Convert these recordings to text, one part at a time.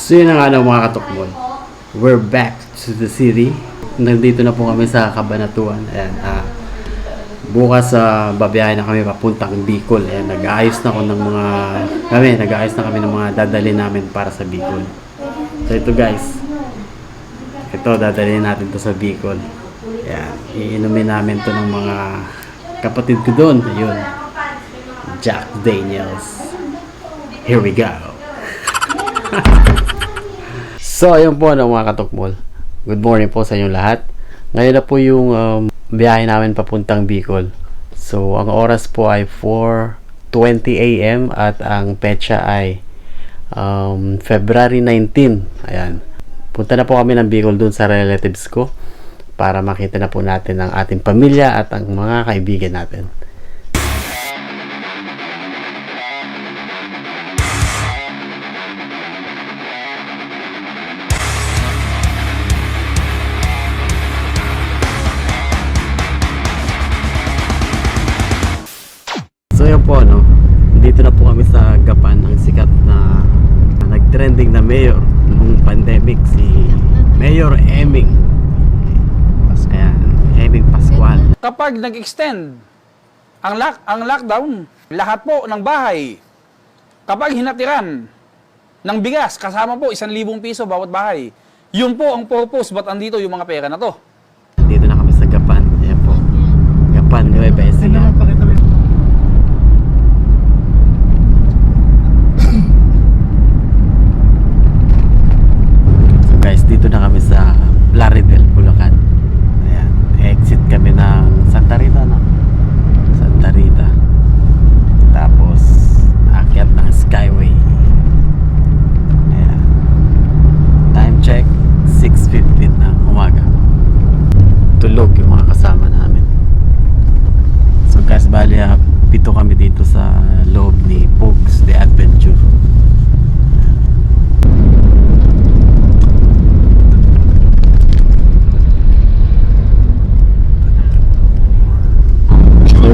So yun na nga mga katukmol. We're back to the city. Nandito na po kami sa Cabanatuan. Ayan, bukas babiyahin na kami papuntang Bicol. Ayan, nag-aayos na kami ng mga dadalhin namin para sa Bicol. So ito guys. Ito, dadalhin natin to sa Bicol. Ayan, iinumin namin to ng mga kapatid ko doon. Ayun. Jack Daniels. Here we go. So, ayun po mga katukmol. Good morning po sa inyong lahat. Ngayon na po yung biyahe namin papuntang Bicol. So, ang oras po ay 4:20 AM at ang petsa ay February 19. Ayan. Punta na po kami ng Bicol dun sa relatives ko para makita na po natin ang ating pamilya at ang mga kaibigan natin. So yun po, no? Dito na po kami sa Gapan, ang sikat na nag-trending na mayor nung pandemic, si Mayor Eming. Ayan, Eming Pascual. Kapag nag-extend ang lockdown, lahat po ng bahay, kapag hinatiran ng bigas, kasama po 1,000 piso bawat bahay, yun po ang purpose ba't andito yung mga pera na to. Dito na kami sa Gapan. Ayan po, Gapan, Nueva Ecija. Dito na kami sa Plaridel, Bulacan. Ayan, exit kami ng Santa Rita, no? Santa Rita. Tapos aakyat ng Skyway. Ayan. Time check 6:15 ng umaga. Tulog yung mga kasama namin. So guys, bali pito kami dito sa loob ni Pogs The Adventure.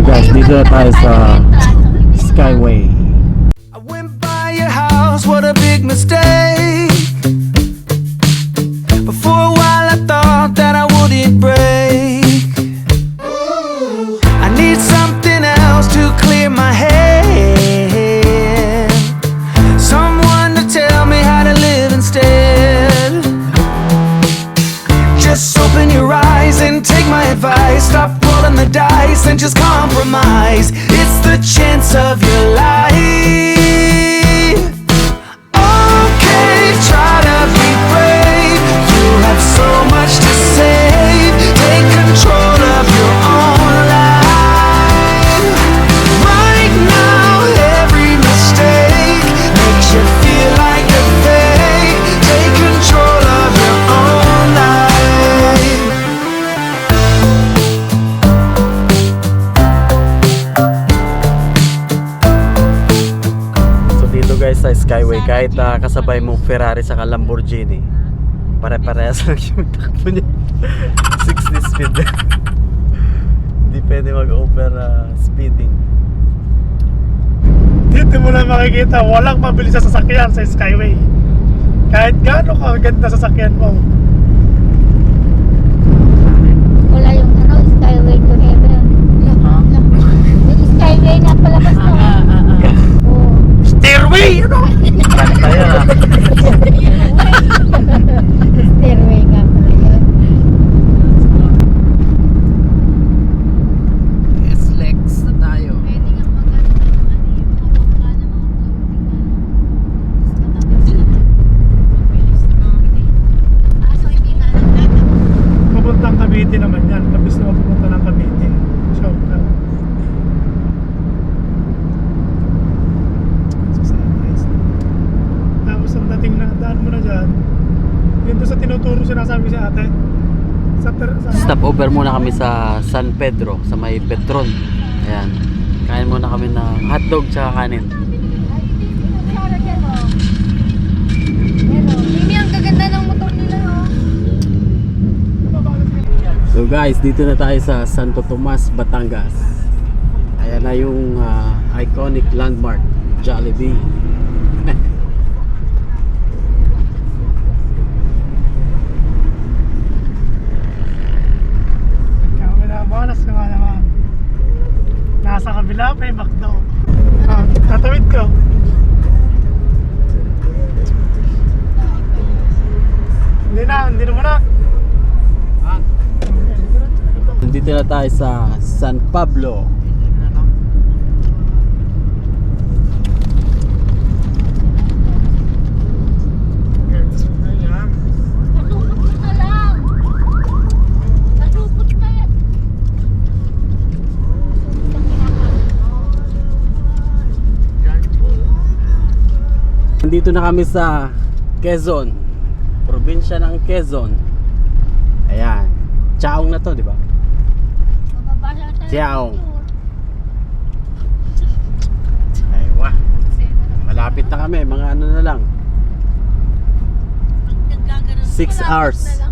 Guys, dito na tayo sa Skyway. I went by your house, what a big mistake. But for a while I thought that I wouldn't break. I need something else to clear my head. Someone to tell me how to live instead. Just open your eyes and take my advice. Stop rolling the dice and just compromise. It's the chance of your life. Okay, try to be brave. You have so much to save. Take control of your own life. Right now, every mistake makes you feel like you're fake. Take control of your own life. Guys, sa Skyway, kahit kasabay mong Ferrari sa Lamborghini, pare-parehas lang yung takbo niya. 60 speed. Hindi pwede mag-over speeding. Dito mo lang makikita, walang mabilis sa sasakyan sa Skyway. Kahit gaano kaganda sasakyan mo. Wala yung Skyway to heaven. Yung Skyway na palabas na. Stairway! Ano? Kanta yan. Stairway nga pala yun. S-Lex na tayo. Pwede nga magano yung yung mga bangka na mga floating na. Mabilis na mga so hindi na lang Papuntang Cavite naman yan. Tapos na mapupunta ng Cavite. Shout out. Tapos ang dating na daan mo na dyan, yun doon sa tinuturo sinasabi si ate. Stop over muna kami sa San Pedro, sa may Petron. Ayan, kain muna kami ng hotdog tsaka kanin. Mimi, ang gaganda ng motor nila, oh. So guys, dito na tayo sa Santo Tomas, Batangas. Ayan na yung iconic landmark, Jollibee. Nandito na tayo sa San Pablo. Malupot na lang. Malupot na yan. Nandito na kami sa Quezon, probinsya ng Quezon. Ayan, Chaong na to, di ba? Bababa lang tayo. Chaong. Aywa. Malapit na kami, mga ano na lang. 6 hours.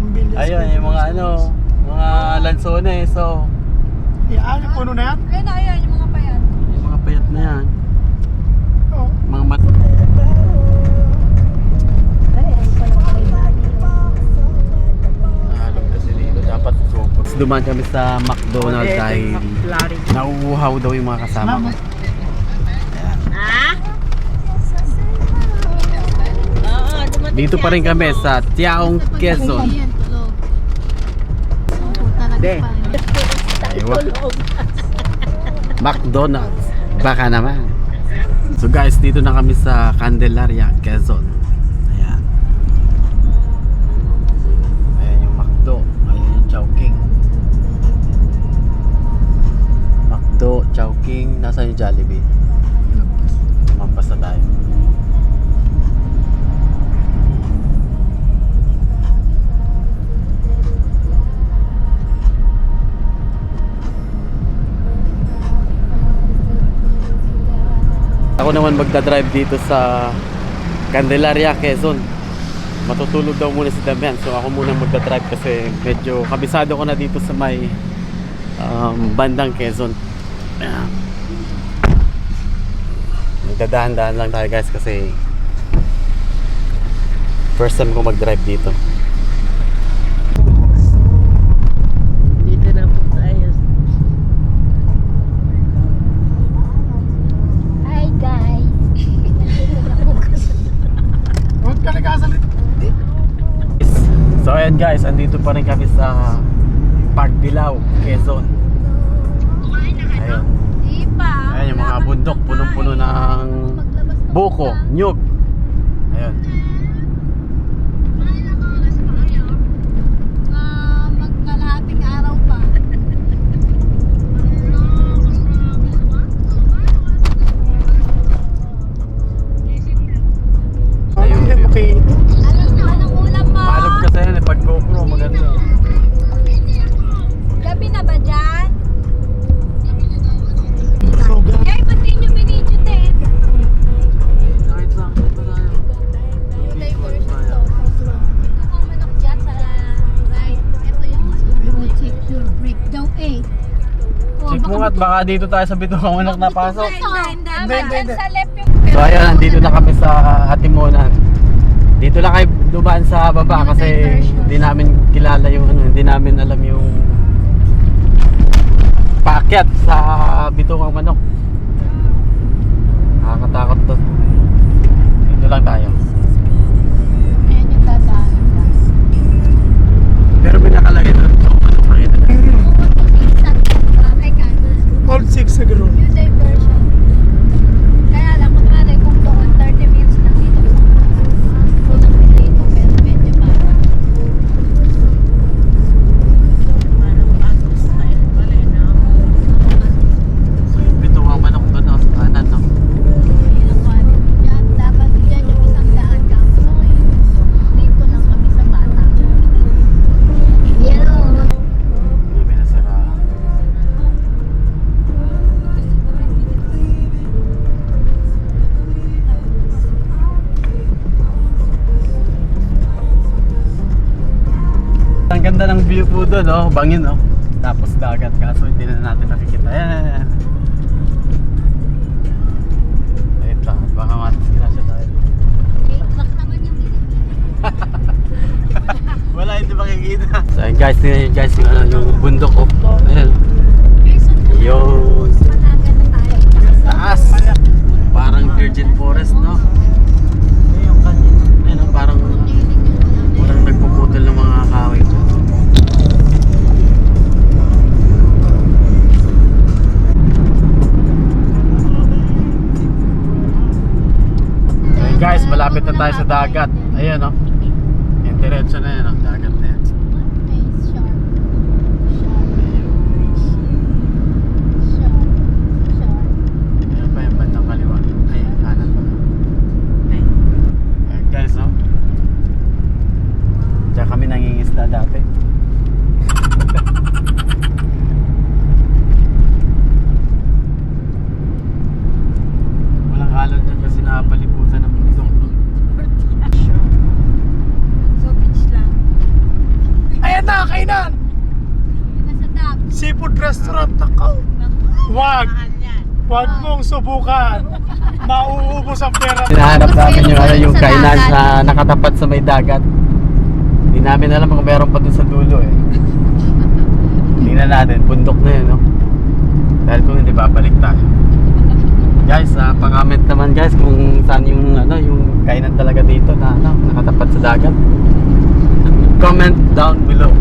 Ang bilis. Ayun, yung mga ano, mga lansones, so Yan, yung puno na yan. Ayun na, ayun, yung mga payan. yung mga payat na yan, Oo. mga mat. Nahalog kasi dito, dapat super. Dumaan kami sa McDonald's dahil nauuhaw daw yung mga kasama ko. Dito pa rin kami sa Tiaong, Quezon. Aywa. McDonald's. Baka naman. So guys, dito na kami sa Candelaria, Quezon. Ayan. Ayan yung McDo. Ayan yung Chowking. McDo, Chowking. Nasaan yung Jollibee? Mampas na tayo. Ako naman magdadrive dito sa Candelaria, Quezon. Matutulog daw muna si Damian, so ako muna magdadrive kasi medyo kabisado ko na dito sa may bandang Quezon. Ayan. Magdadahan-dahan lang tayo guys kasi first time ko mag-drive dito. Dito na po tayo. Hi guys. Huwag ka nagkasalit. So ayan guys, andito pa rin kami sa Pagbilao, Quezon. Ayun. Di pa. Ayan yung mga bundok, punong-puno ng buko, nyug. Ayun. Magkalahating araw pa. Ayun. Okay. Anong ulam mo? Malog kasi yan eh, pag GoPro maganda. Gabi na ba dyan? Soga. Kaya ba't di nyo binidyo din? Kahit lang, ito tayo. Diversion to. Ako manok dyan sa right. Ito yung check your break daw eh. Check mo nga't baka dito tayo sa bituang manok na pasok. Hindi. Sa left yung... So ayun, nandito na kami sa Hatimonan. Dito lang kayo dumaan sa baba kasi hindi namin kilala yung ano, hindi namin alam yung paakyat sa bituang manok. Nakakatakot to. Dito lang tayo. Ayan yung dadaan. Pero may nakalagay doon. Pakita na. Ay, kanan. All 6 siguro. New diversion. Kaya lang, kunwari kung doon 30 minutes lang dito. Unang dito, pero medyo parang. Parang bago style pala na. So yung bituang manok doon sa kanan, no? Yan, dapat dyan yung isang daan ka. Dito lang kami sa bata. Yellow. May nasira. Ang ganda ng view po doon, oh. Bangin, oh. Tapos dagat, kaso hindi na natin nakikita. Ayan. Wait lang, baka matisgrasya tayo. Truck naman yung Wala, hindi makikita. So ayun guys, tingnan nyo guys yung, ano, yung bundok, oh. Ayan. Yun. Panaga na tayo. Taas. Parang Virgin Forest, no? Ayun, oh, parang nagpuputol ng mga kahoy. Guys, malapit na tayo sa dagat. Ayan, oh. Yung diretso na yan, oh. Dagat na yan. Ayan pa yung bandang kaliwa. Ay, kanan pa. Ayan, guys, oh. Diyan kami nangingisda dati. Walang alon dyan kasi nakapaliputan ng bundok. So, beach lang. Ayan na, kainan! Nasa dam. Seafood restaurant. Nakaw! Wag! Mahal yan. Wag mong subukan! Mauubos ang pera. Hinahanap namin yung, yung Sa kainan dagat. na nakatapat sa may dagat. Hindi namin alam kung meron pa dun sa dulo eh. Tingnan natin, bundok na yun, no? Dahil kung hindi, babalik tayo. Guys, pa-comment naman guys kung saan yung, yung kainan talaga dito na nakatapat sa dagat. Comment down below.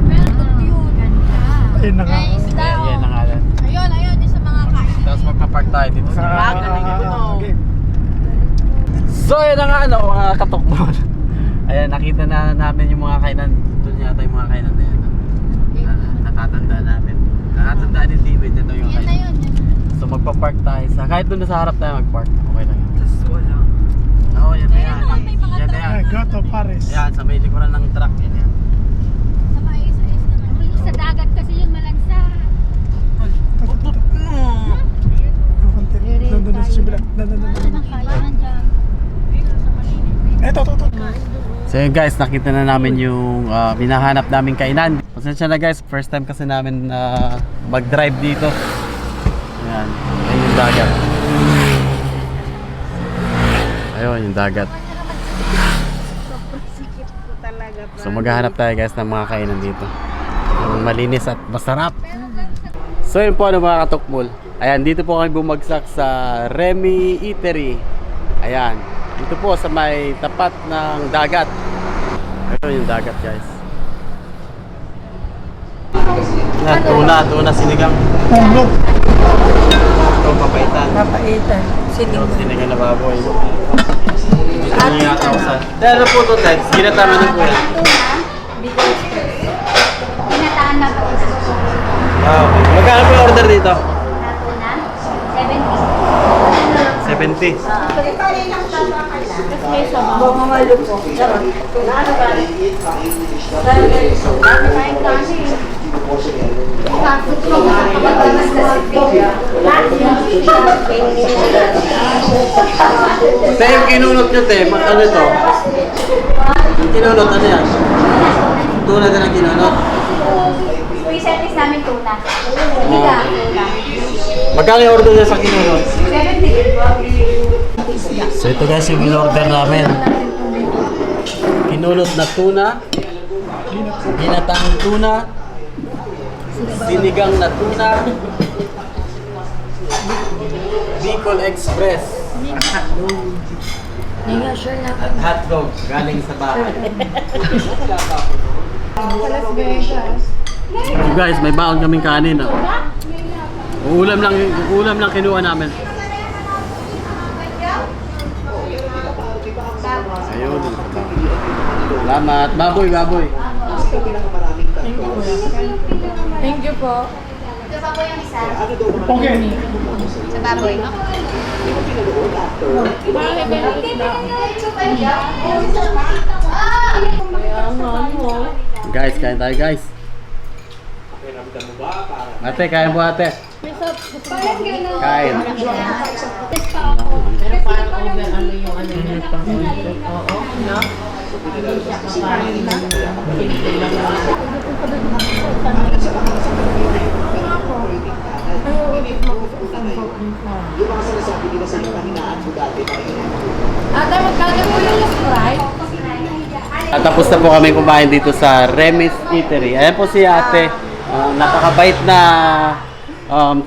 Pero cute. Ganda. Ayun na nga. Ay, isda, oh. Yan ang alan. Ayun, yung sa mga kain. Tapos magpa-park tayo dito sa Game. So yun na nga mga katukbol. Ayan, nakita na namin yung mga kainan. Doon yata yung mga kainan na yan. Natatandaan namin. Natatandaan ni David, ito yung Yan na kainan. yun. So magpa-park tayo sa, kahit doon sa harap tayo mag-park. Okay lang yun. Tapos wala. Oo, yan na Ayan yan. naman, may mga Yan na truck. yan. Go to Paris. Yan, sa may likuran ng truck. Yan yan. Sa mais-ais naman. Uy, sa dagat kasi yun malansa. Putut mo. Doon sa sibilang. Ano nang kailangan dyan? Eto, to. So yun guys, nakita na namin yung hinahanap namin kainan. Pasensya na guys, first time kasi namin mag-drive dito. Ayan, ayun yung dagat. Ayun yung dagat. Sikip ko talaga. So maghahanap tayo guys ng mga kainan dito. Yung malinis at masarap. So yun po mga katukbol. Ayan, dito po kami bumagsak sa Remy Eatery. Ayan, dito po sa may tapat ng dagat. Ayun yung dagat guys. Tuna sinigang. Pulo. Ito papaitan. Papaitan. Ito sinigang na baboy. Dito yung yata ko sa... Dahil na po ito guys, ginatama niyo po yan. Pinataan na po. Okay. Magkano po yung order dito? Natuna? 70. 70. Te, yung kinunot nyo te, ano ito? Yung kinunot, ano yan? Tuna din ang kinunot. Pre-service namin tuna. Higa, tuna. Magkano yung order niya sa kinunot? 70. So ito guys yung in-order namin. Kinunot na tuna, ginataang tuna, sinigang na tuna, Bicol Express, at hotdog galing sa bahay. So guys, may baon kaming kanin. Ulam lang kinuha namin. Ayun. Salamat. Baboy. Thank you po. Sa baboy ang isa. Okay. Sa baboy. Guys, kain tayo guys. Ate, kain po ate. Kain. Pero parang over ano yung ano niya pang oo, no? Hindi siya kakain na. Ate, magkano po yung Sprite? At tapos na po kami kumain dito sa Remy's Eatery. Ayan po si ate. Napakabait na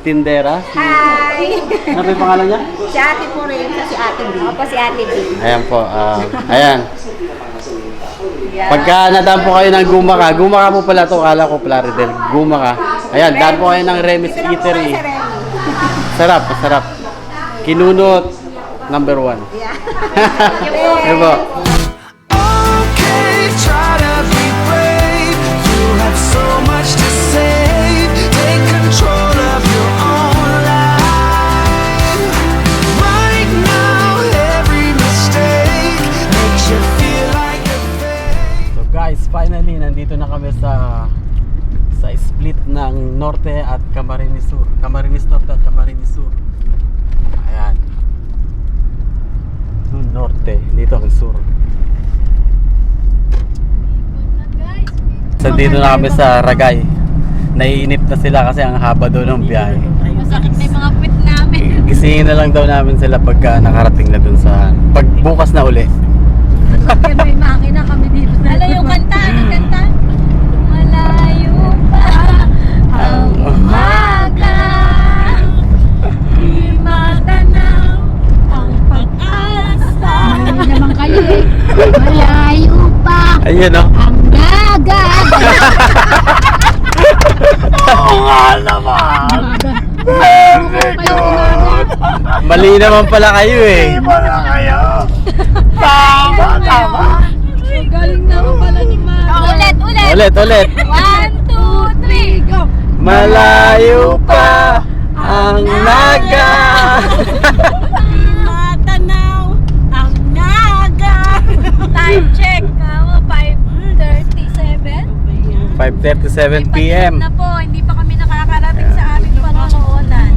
tindera. Hi! Ano po yung pangalan niya? Si ate po rin. Si ate B. Opo, si ate B. Ayan po. Ayan. Pagka nadaan po kayo ng Gumaka po pala to, kala ko pala Ridel. Gumaka. Ayan, daan po kayo ng Remy's Eatery. Sarap, masarap. Kinunot, number 1. Yeah. Ano po? Okay, try to be brave. You have so much to save. Take control of your own life. Right now, every mistake makes you feel like a fake. So guys, finally nandito na kami sa split ng Norte at Camarines Sur. Camarines Norte at Camarines Sur. Ayan. Doon Norte, dito ang Sur. So dito na kami sa Ragay. Naiinip na sila kasi ang haba daw ng biyahe. Masakit na yung mga puwit namin. Gisingin na lang daw namin sila pagka nakarating na dun sa pagbukas na uli. Kaya may makina kami dito. Alam yung kanta, ano kanta? Malayo pa ang umaga, di matanaw ang pag-asa. Malayo naman kayo eh. Malayo pa Ayun o. ang dagat. Oo nga naman! Very good! Mali naman pala kayo eh. Wala kayo. Tama, tama. Galing naman pala ni Mama. Ulit. Ulit. 1, 2, 3, go! Malayo pa ang naga. Matanaw ang naga. Time check. 5:37. 5:37 PM. Na po, hindi pa kami nakakarating sa aming pangungunan.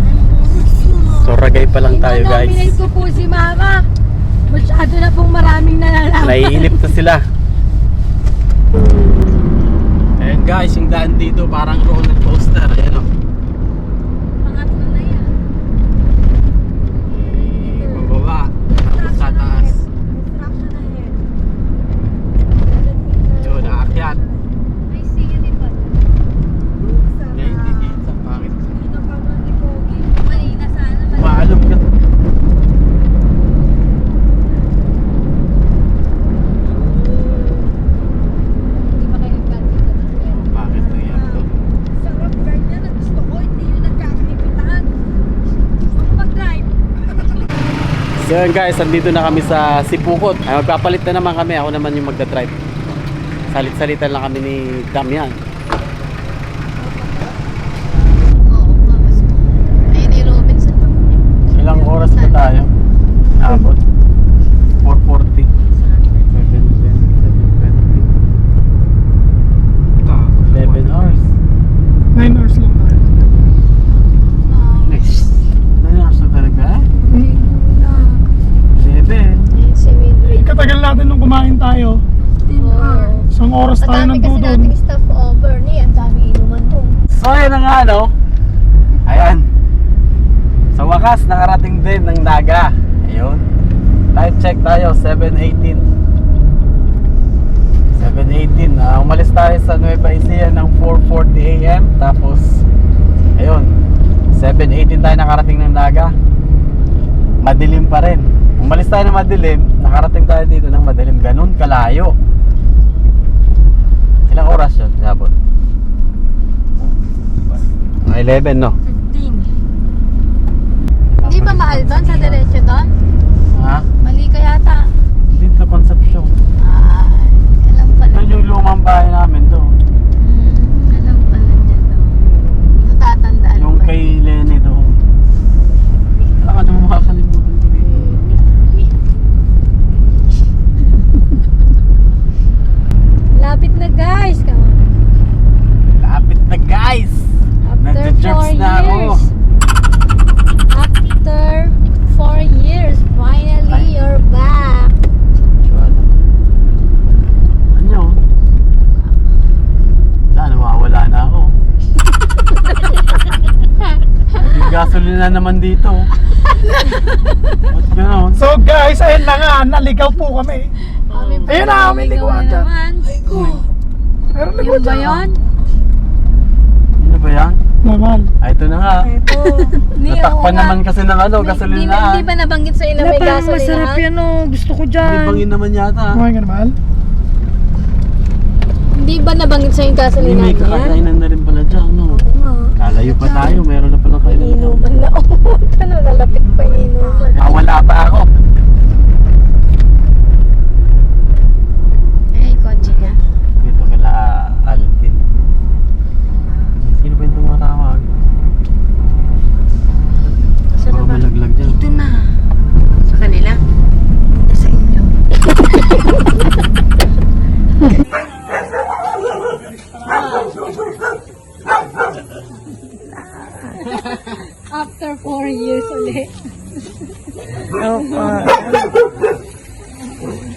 So Ragay pa lang tayo guys. Nominate ko po si Mama. Masyado na pong maraming nalalaman. Naiinip na sila. Ayan guys, yung daan dito parang roller coaster. Ayan o. Pangatlo na yan. Bababa. Tapos sa taas. Instruction ahead. Yun, naakyat. May sige pa. Ngayon, hindi sa pangit. Dito pa man ni Pogi. Malina sana. Maalog ka. Hindi ba kayo nagkakita ng pera? Bakit nangyari to? Sarap ganyan. Ang gusto ko, hindi yung nagkakinipitan. Ako mag-drive. So yun guys, andito na kami sa Sipukot. Ay, magpapalit na naman kami. Ako naman yung magdadrive. Salit-salitan lang kami ni Damian. Oo, mas. Ayun ni Robinson. Ilang oras na tayo? Abot? 4:40. 11 hours. 9 hours lang tayo. 9 hours na talaga? 11. Si Midway. Katagal natin nung kumain tayo. Isang oras tayo Madami kasi nandun. nating stuff over ni. Ang dami inuman doon. So ayun na nga no. Ayan. Sa wakas nakarating din ng Naga. Ayun. Time check tayo 7:18. 7:18. Umalis tayo sa Nueva Ecija ng 4:40 AM. Tapos ayun. 7:18 tayo nakarating ng Naga. Madilim pa rin. Umalis tayo ng madilim, nakarating tayo dito ng madilim. Ganun kalayo. Ilang oras yun? Sabot? 11 no? 15. Hindi ba mahal doon sa diretso doon? Ha? Mali ka yata. Dito Concepcion. Alam pala. Doon yung lumang bahay namin doon. Alam pala niya doon. Natatandaan Yung ba? kay Lenny doon. Alam ka naman makakalimutan ko rin. Lapit na guys. Lapit na guys! After 4 Nagja-jerks na ako. years. After 4 years, finally you're back. Ano? Nawawala na ako. May gasolina naman dito. Ba't gano'n? So guys, ayun na nga, naligaw po kami. Ayun na, may liguan dyan. Meron Yung liguan ba dyan. yun? Ano ba yan? Normal. Ay, ito na nga. Ito. Natakpan naman kasi ng ano, gasolina. Hindi ba nabanggit sa'yo na may gasolina? Masarap yan oh. Gusto ko dyan. Libangin naman yata. Kumain ka na, mahal? Hindi ba nabanggit sa'yo yung Hindi, gasolina may yan? kakainan na rin pala dyan, no? Kalayo pa tayo, meron na palang kainan. Inuman na. Ano, lalapit pa yung inuman. Wala pa ako.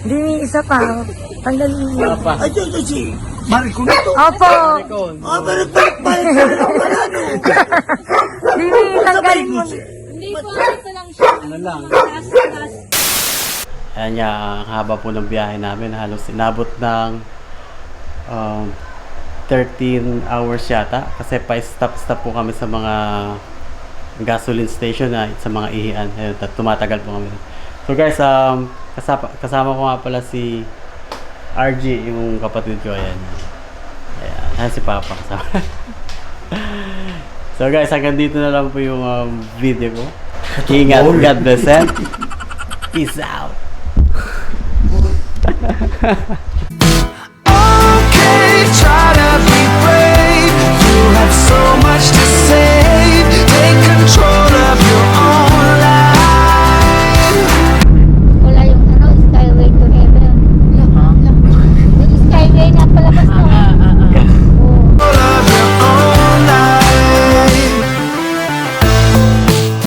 Di, isa pa. Tanggalin mo. Ay, ito si Marco na to. Opo. Ah, balik-balik pa rin. Di, tanggalin mo. Hindi po, ito lang siya. Ano lang. Last. Ayan nga, ang haba po ng biyahe namin. Halos inabot ng 13 hours yata. Kasi pa-stop-stop po kami sa mga gasoline station na sa mga ihian. Ayun, tumatagal po kami. So guys, kasama ko nga pala si RG, yung kapatid ko. Ayan. Ayan si Papa. So guys, hanggang dito na lang po yung video ko. Ingat, God bless, and peace out. Okay, try to be brave. You have so much to